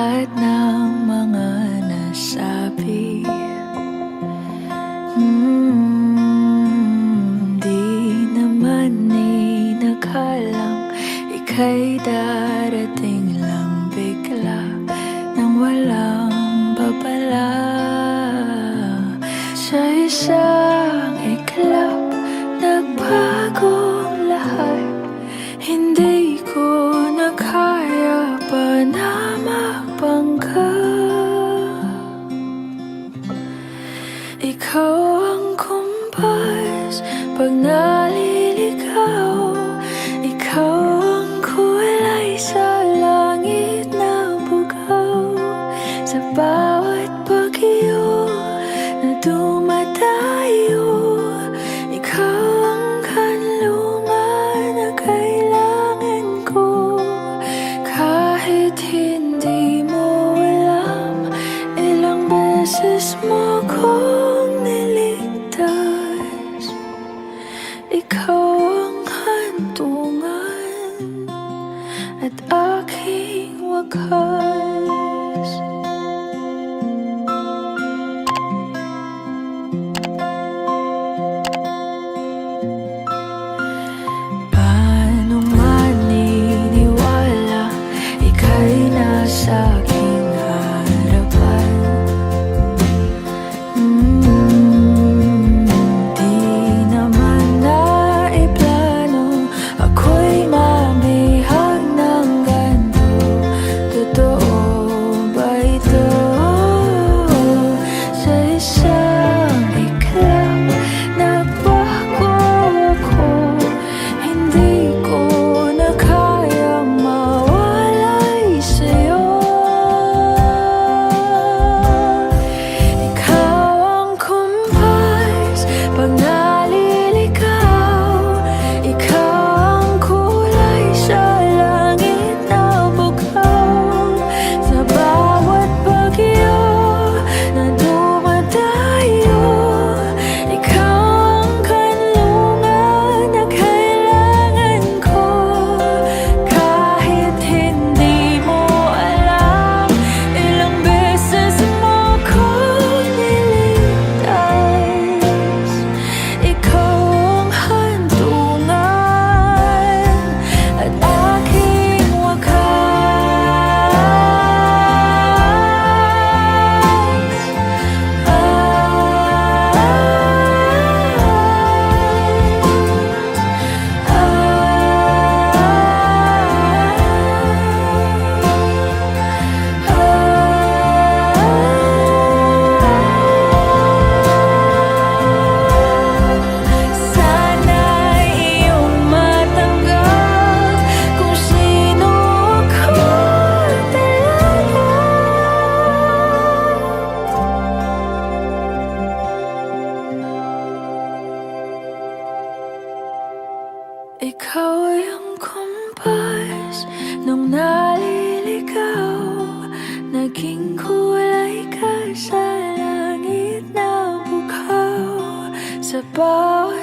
lahat ng mga nasabi. Di naman inakalang ika'y darating lang bigla nang walang babala. Sa isang iglap, nagbagong lahat. Hindi ko na kaya pa na magpangga. Ikaw ang kumpas pag naliligaw. Ikaw ang kulay sa langit na bugaw. Sa bawat bagyo na dumadayo, ikaw ang kanlungan na kailangan ko. Kahit hindi mo alam, ilang beses mo kong niligtas. Ikaw ang hantungan at aking wakas. Paano maniniwala ika'y nasa aking harapan? Di naman naiplano ako'y mabihag ng ganito. Totoo ba ito? Sa isang iglap, nagbago ako. Hindi ko na kayang mawalay sa'yo. Ikaw ang kumpas pag naliligaw. Ikaw ang kulay sa langit na bugaw. Sa bawat bagyo na dumadayo, ikaw ang kanlungan na kailangan ko. Kahit hindi mo alam, ilang beses mo kong niligtas. Ikaw ang hantungan at aking sana'y iyong matanggap kung sino ako talaga. Ikaw ang kumpas nung naliligaw. Naging kulay ka sa langit na bugaw. Sa bawat